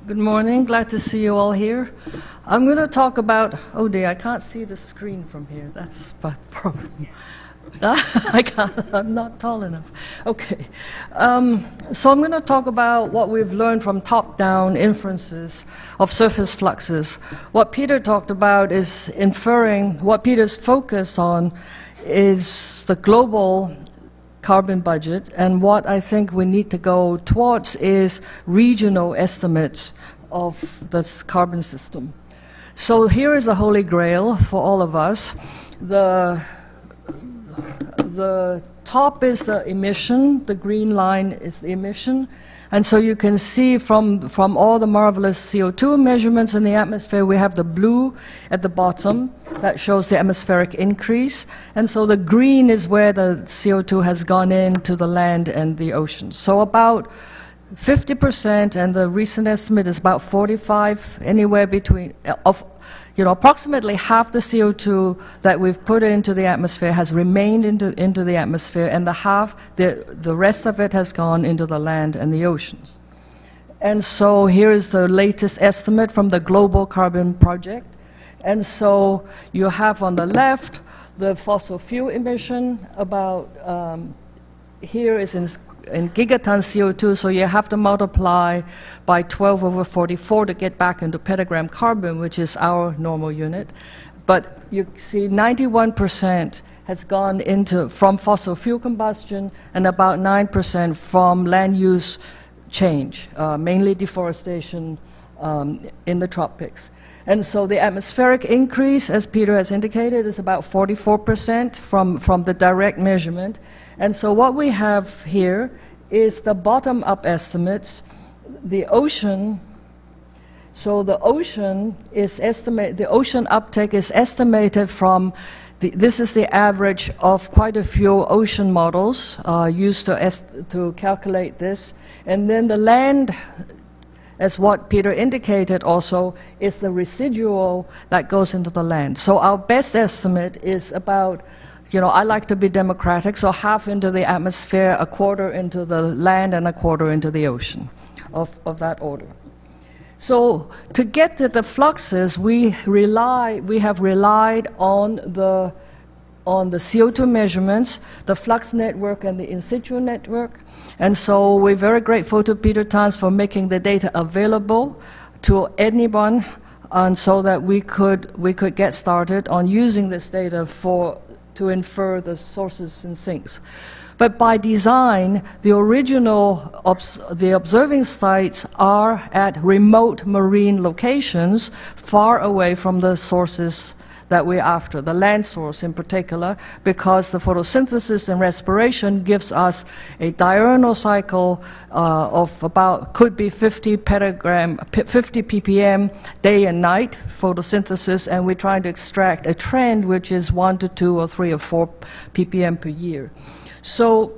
Good morning. Glad to see you all here. I'm going to talk about, oh dear, I can't see the screen from here. That's my problem. I'm not tall enough. Okay. So I'm going to talk about what we've learned from top-down inferences of surface fluxes. What Peter talked about is inferring, what Peter's focused on is the global carbon budget, and what I think we need to go towards is regional estimates of this carbon system. So here is the holy grail for all of us. The top is the emission, the green line is the emission, and so you can see from all the marvelous CO2 measurements in the atmosphere, we have the blue at the bottom that shows the atmospheric increase, and so the green is where the CO2 has gone into the land and the oceans. So about 50%, and the recent estimate is about 45, anywhere between, approximately half the CO2 that we've put into the atmosphere has remained into the atmosphere, and the rest of it has gone into the land and the oceans. And so here is the latest estimate from the Global Carbon Project. And so you have on the left the fossil fuel emission, about here is in gigatons CO2, so you have to multiply by 12 over 44 to get back into petagram carbon, which is our normal unit. But you see 91% has gone from fossil fuel combustion, and about 9% from land use change, mainly deforestation in the tropics. And so the atmospheric increase, as Peter has indicated, is about 44% from the direct measurement. And so what we have here is the bottom-up estimates. The ocean, so the ocean uptake is estimated from, this is the average of quite a few ocean models used to calculate this. And then the land, as what Peter indicated also, is the residual that goes into the land. So our best estimate is about, I like to be democratic, so half into the atmosphere, a quarter into the land, and a quarter into the ocean, of that order. So to get to the fluxes, we have relied on the CO2 measurements, the flux network, and the in situ network. And so we're very grateful to Peter Tans for making the data available to anyone, and so that we could get started on using this data to infer the sources and sinks. But by design, the observing sites are at remote marine locations, far away from the sources that we're after, the land source in particular, because the photosynthesis and respiration gives us a diurnal cycle of could be 50 ppm day and night photosynthesis, and we're trying to extract a trend which is 1 to 2 or 3 or 4 ppm per year. So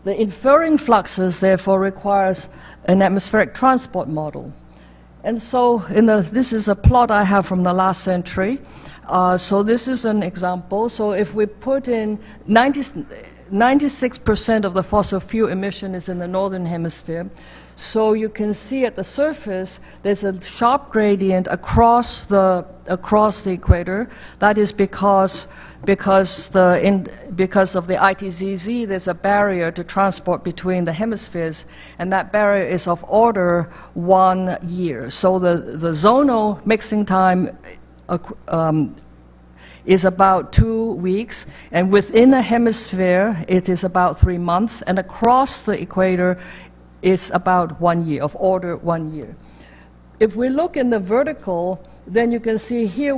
the inferring fluxes therefore requires an atmospheric transport model. And so this is a plot I have from the last century. So this is an example. So if we put in 96% of the fossil fuel emission is in the northern hemisphere. So you can see at the surface there's a sharp gradient across the equator. That is because of the ITZZ, there's a barrier to transport between the hemispheres, and that barrier is of order 1 year. So the zonal mixing time is about 2 weeks, and within a hemisphere it is about 3 months, and across the equator it's about 1 year, of order 1 year. If we look in the vertical, then you can see here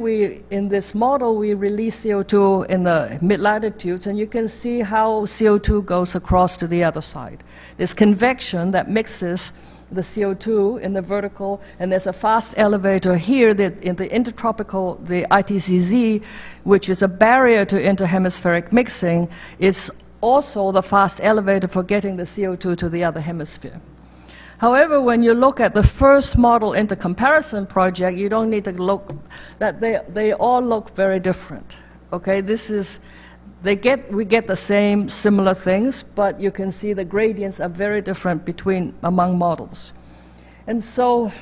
in this model we release CO2 in the mid-latitudes, and you can see how CO2 goes across to the other side. There's convection that mixes the CO2 in the vertical, and there's a fast elevator here that in the intertropical, the ITCZ, which is a barrier to interhemispheric mixing, is also the fast elevator for getting the CO2 to the other hemisphere. However, when you look at the first model intercomparison project, you don't need to look, that they all look very different. Okay, we get the same similar things, but you can see the gradients are very different among models. And so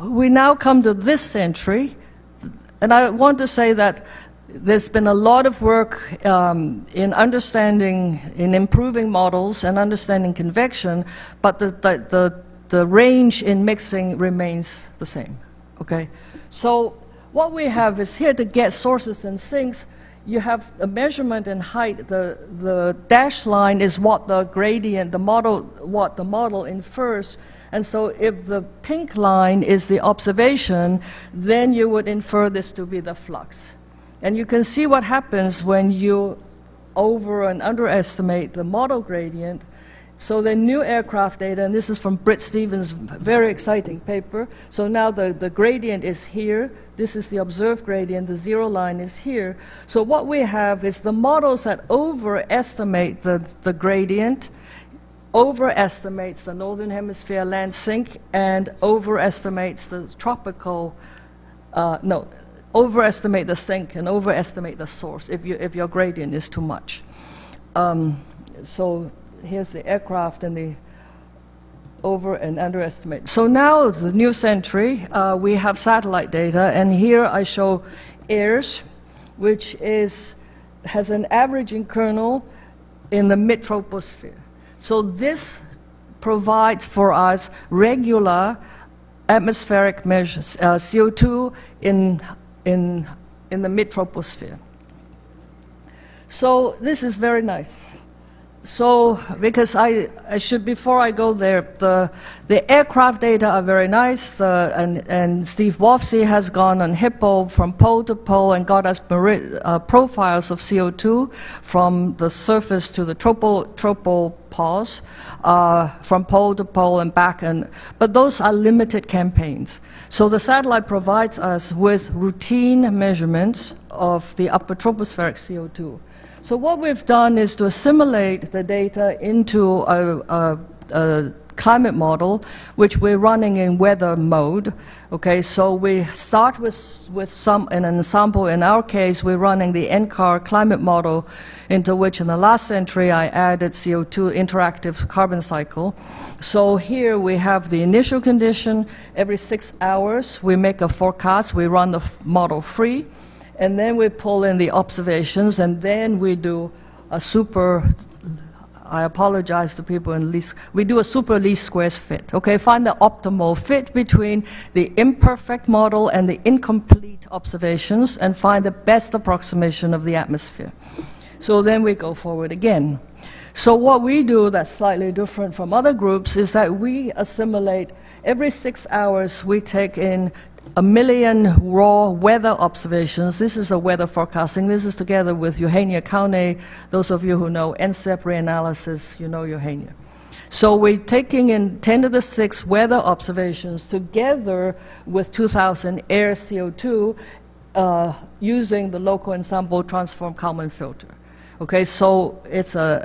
we now come to this century, and I want to say that there's been a lot of work in understanding, in improving models and understanding convection, but the range in mixing remains the same, okay? So what we have is here to get sources and sinks, you have a measurement in height. The dashed line is what the gradient, what the model infers. And so if the pink line is the observation, then you would infer this to be the flux. And you can see what happens when you over and underestimate the model gradient. So the new aircraft data, and this is from Britt Stevens' very exciting paper. So now the gradient is here. This is the observed gradient. The zero line is here. So what we have is the models that overestimate the gradient, overestimates the northern hemisphere land sink, and overestimates the tropical, overestimate the sink and overestimate the source if your gradient is too much. So here's the aircraft and the over and underestimate. So now, the new century, we have satellite data, and here I show AIRS, which has an averaging kernel in the mid-troposphere. So this provides for us regular atmospheric measures, CO2 in the mid-troposphere. So this is very nice. So, because before I go there, the aircraft data are very nice, and Steve Wofsy has gone on HIPPO from pole to pole and got us profiles of CO2 from the surface to the tropopause, from pole to pole and back, but those are limited campaigns. So the satellite provides us with routine measurements of the upper tropospheric CO2. So what we've done is to assimilate the data into a climate model, which we're running in weather mode. Okay, so we start with an ensemble. In our case, we're running the NCAR climate model, into which in the last century I added CO2 interactive carbon cycle. So here we have the initial condition. Every 6 hours we make a forecast. We run the model free. And then we pull in the observations, and then we do a super, I apologize to people in least, we do a super least squares fit, okay? Find the optimal fit between the imperfect model and the incomplete observations, and find the best approximation of the atmosphere. So then we go forward again. So what we do that's slightly different from other groups is that we assimilate, every 6 hours we take in 1 million raw weather observations. This is a weather forecasting. This is together with Eugenia Kaune. Those of you who know NCEP reanalysis, you know Eugenia. So we're taking in 10 to the 6 weather observations together with 2,000 air CO2 using the local ensemble transform Kalman filter. Okay, so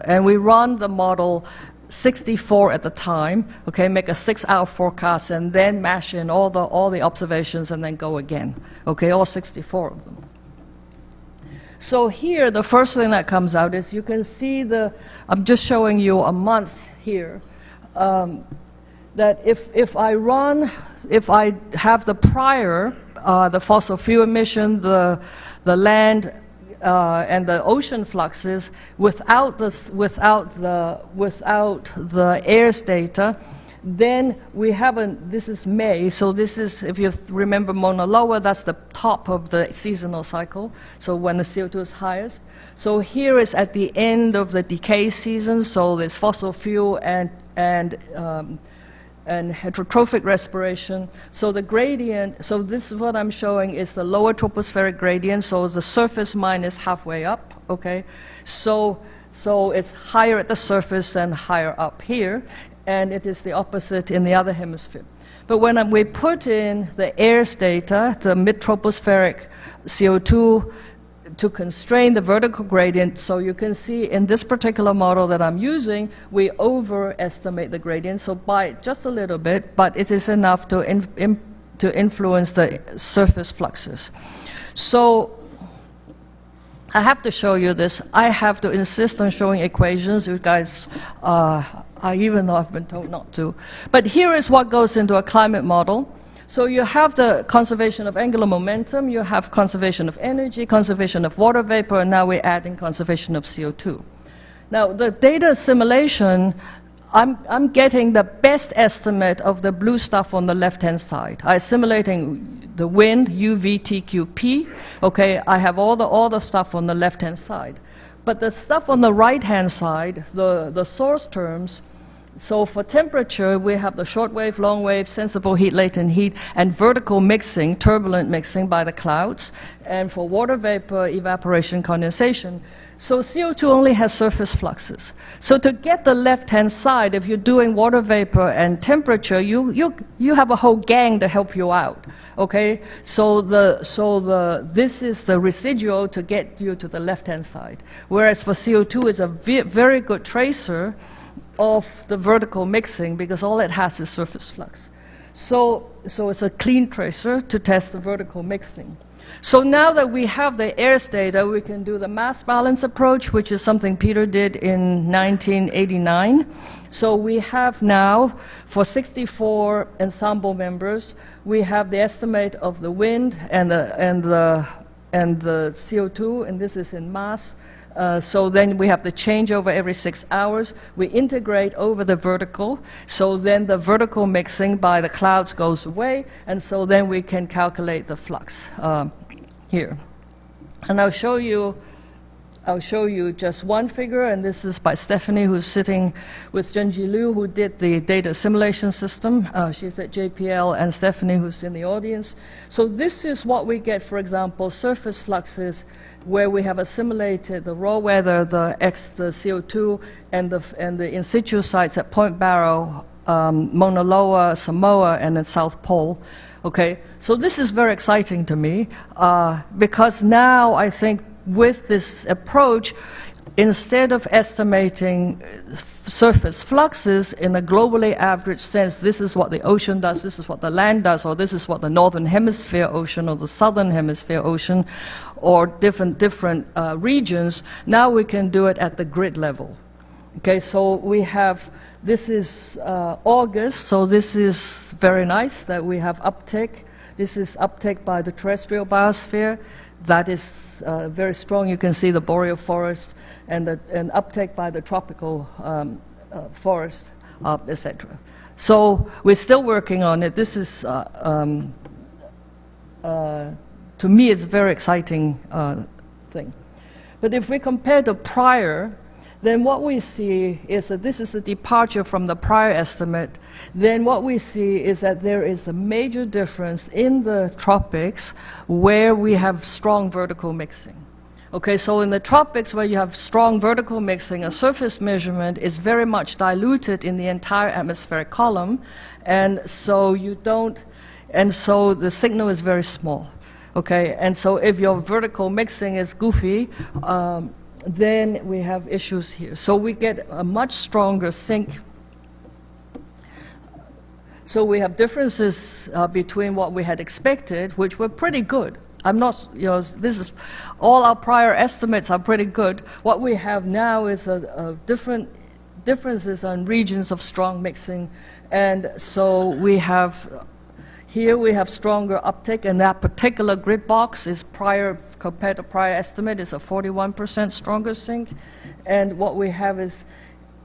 and we run the model 64 at the time, okay, make a 6-hour forecast and then mash in all the observations and then go again, okay, all 64 of them. So here, the first thing that comes out is you can see I'm just showing you a month here, that if I have the prior, the fossil fuel emission, the land, and the ocean fluxes without the AIRS data, then we haven't. This is May, so this is, if you remember Mauna Loa, that's the top of the seasonal cycle. So when the CO2 is highest. So here is at the end of the decay season. So there's fossil fuel and heterotrophic respiration. So the gradient, so this is what I'm showing is the lower tropospheric gradient, so the surface minus halfway up, okay? So it's higher at the surface than higher up here, and it is the opposite in the other hemisphere. But when we put in the AIRS data, the mid-tropospheric CO2 to constrain the vertical gradient, so you can see in this particular model that I'm using, we overestimate the gradient, so by just a little bit, but it is enough to influence the surface fluxes. So I have to show you this. I have to insist on showing equations. You guys, even though I've been told not to. But here is what goes into a climate model. So you have the conservation of angular momentum, you have conservation of energy, conservation of water vapor, and now we're adding conservation of CO2. Now, the data assimilation, I'm getting the best estimate of the blue stuff on the left-hand side. I'm simulating the wind, UV, TQP. Okay, I have all the stuff on the left-hand side. But the stuff on the right-hand side, the source terms, so for temperature, we have the short wave, long wave, sensible heat, latent heat, and vertical mixing, turbulent mixing by the clouds. And for water vapor, evaporation, condensation. So CO2 only has surface fluxes. So to get the left-hand side, if you're doing water vapor and temperature, you have a whole gang to help you out. Okay, so this is the residual to get you to the left-hand side. Whereas for CO2, it's a very good tracer of the vertical mixing because all it has is surface flux. So it's a clean tracer to test the vertical mixing. So now that we have the AIRS data, we can do the mass balance approach, which is something Peter did in 1989. So we have now, for 64 ensemble members, we have the estimate of the wind and the CO2, and this is in mass. So then we have the changeover every 6 hours. We integrate over the vertical. So then the vertical mixing by the clouds goes away. And so then we can calculate the flux here. And I'll show you just one figure. And this is by Stephanie, who's sitting with Zhenji Liu, who did the data assimilation system. She's at JPL, and Stephanie, who's in the audience. So this is what we get, for example, surface fluxes where we have assimilated the raw weather, the CO2, and the in situ sites at Point Barrow, Mauna Loa, Samoa, and the South Pole. Okay, so this is very exciting to me because now I think with this approach, instead of estimating surface fluxes in a globally average sense, this is what the ocean does, this is what the land does, or this is what the northern hemisphere ocean or the southern hemisphere ocean or different regions, now we can do it at the grid level. Okay, so we have, this is August, so this is very nice that we have uptake. This is uptake by the terrestrial biosphere. That is very strong. You can see the boreal forest and uptake by the tropical forest, etc. So we're still working on it. This is, to me, it's a very exciting thing. But if we compare the prior, then what we see is that this is the departure from the prior estimate. Then what we see is that there is a major difference in the tropics where we have strong vertical mixing. Okay, so in the tropics where you have strong vertical mixing, a surface measurement is very much diluted in the entire atmospheric column, and so the signal is very small. Okay, and so if your vertical mixing is goofy, then we have issues here. So we get a much stronger sink. So we have differences between what we had expected, which were pretty good. I'm not, this is, all our prior estimates are pretty good. What we have now is differences on regions of strong mixing. And so we have, here we have stronger uptake, and that particular grid box is compared to prior estimate, is a 41% stronger sink. And what we have is,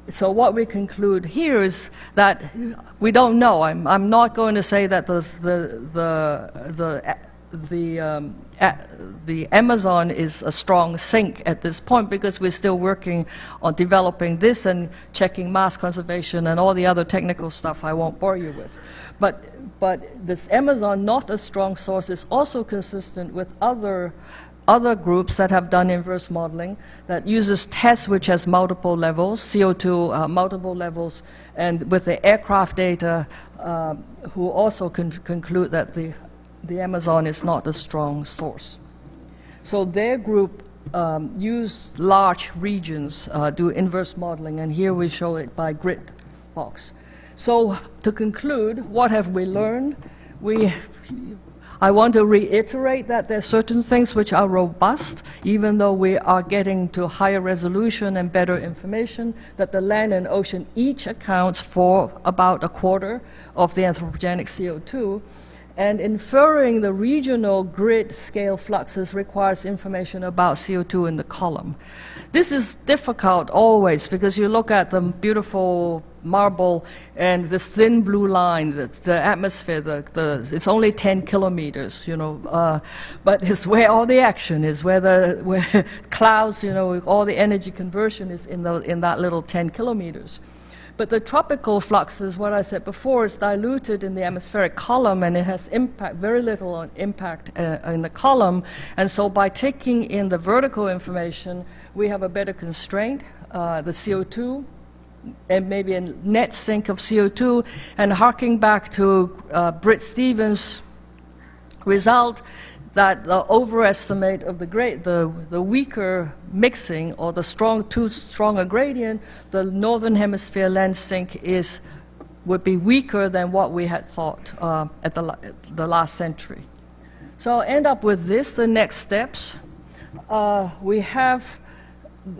so what we conclude here is that we don't know. I'm not going to say that the Amazon is a strong sink at this point because we're still working on developing this and checking mass conservation and all the other technical stuff I won't bore you with. But this Amazon, not a strong source, is also consistent with other groups that have done inverse modeling that uses TESS, which has multiple levels, CO2 multiple levels, and with the aircraft data, who also conclude that the Amazon is not a strong source. So their group use large regions, do inverse modeling, and here we show it by grid box. So to conclude, what have we learned? I want to reiterate that there are certain things which are robust, even though we are getting to higher resolution and better information, that the land and ocean each accounts for about a quarter of the anthropogenic CO2. And inferring the regional grid scale fluxes requires information about CO2 in the column. This is difficult always because you look at the beautiful marble and this thin blue line, the atmosphere, it's only 10 kilometers, you know, but it's where all the action is, where clouds, you know, all the energy conversion is in that little 10 kilometers. But the tropical fluxes, what I said before, is diluted in the atmospheric column, and it has impact, very little on impact in the column. And so by taking in the vertical information, we have a better constraint, the CO2, and maybe a net sink of CO2. And harking back to Britt Stevens' result, that the overestimate of the weaker mixing or the too strong a gradient, the northern hemisphere land sink would be weaker than what we had thought at the last century. So I'll end up with this, the next steps. We have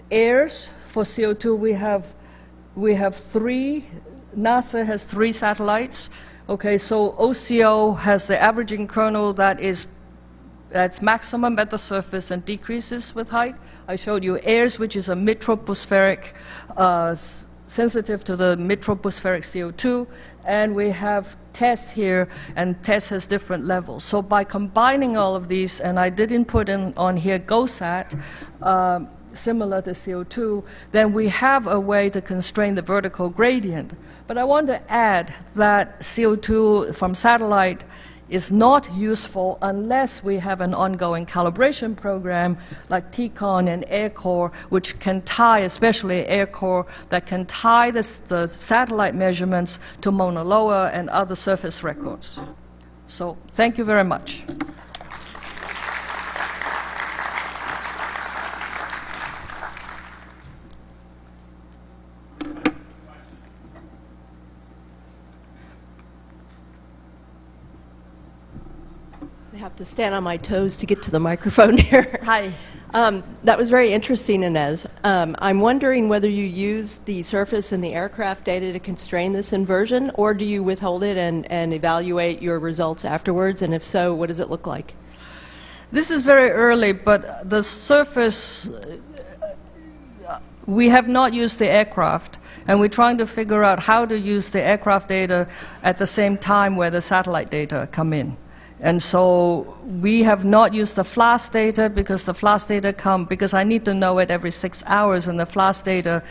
airs for CO2. We have three, NASA has 3 satellites. Okay, so OCO has the averaging kernel that's maximum at the surface and decreases with height. I showed you AIRS, which is a mid-tropospheric, sensitive to the mid-tropospheric CO2. And we have TESS here, and TESS has different levels. So by combining all of these, and I didn't put on here GOSAT, similar to CO2, then we have a way to constrain the vertical gradient. But I want to add that CO2 from satellite is not useful unless we have an ongoing calibration program like TCON and AirCore, which can tie, especially AirCore, that can tie the satellite measurements to Mauna Loa and other surface records. So thank you very much. I have to stand on my toes to get to the microphone here. Hi. That was very interesting, Inez. I'm wondering whether you use the surface and the aircraft data to constrain this inversion, or do you withhold it and evaluate your results afterwards? And if so, what does it look like? This is very early, but the surface, we have not used the aircraft, and we're trying to figure out how to use the aircraft data at the same time where the satellite data come in. And so we have not used the FLAS data because the FLAS data because I need to know it every 6 hours, and the FLAS data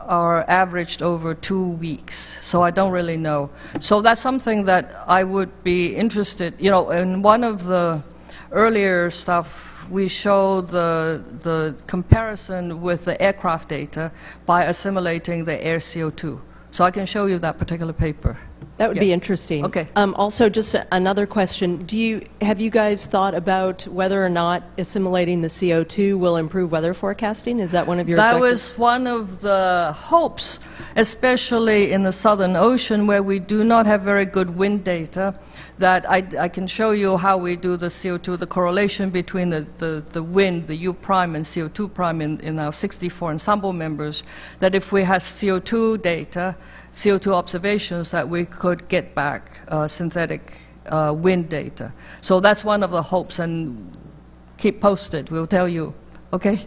are averaged over 2 weeks. So I don't really know. So that's something that I would be interested, you know, in one of the earlier stuff, we showed the comparison with the aircraft data by assimilating the air CO2. So I can show you that particular paper. That would be interesting. Okay. Also, just another question. Have you guys thought about whether or not assimilating the CO2 will improve weather forecasting? Is that one of your That objectives? was one of the hopes, especially in the Southern Ocean, where we do not have very good wind data, that I can show you how we do the CO2, the correlation between the wind, the U prime and CO2 prime in our 64 ensemble members, that if we have CO2 data, CO2 observations, that we could get back synthetic wind data. So that's one of the hopes, and keep posted, we'll tell you. Okay?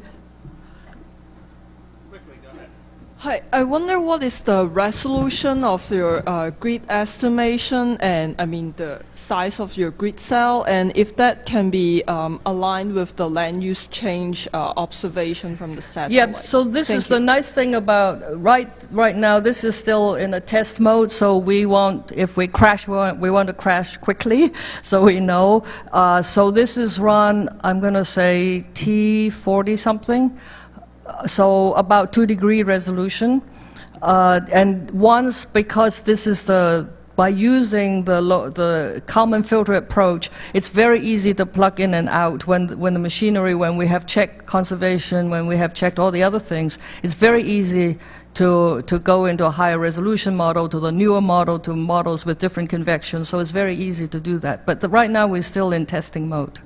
Hi, I wonder what is the resolution of your grid estimation and, I mean, the size of your grid cell, and if that can be aligned with the land use change observation from the satellite. Yeah, so this is the nice thing about, right now, this is still in a test mode, so we want, if we crash, we want to crash quickly, so we know. So this is run, I'm going to say T40 something. So about 2-degree resolution. And once, because this is the by using the Kalman filter approach, it's very easy to plug in and out when the machinery, when we have checked conservation, when we have checked all the other things, it's very easy to go into a higher resolution model, to the newer model, to models with different convection. So it's very easy to do that. But right now we're still in testing mode.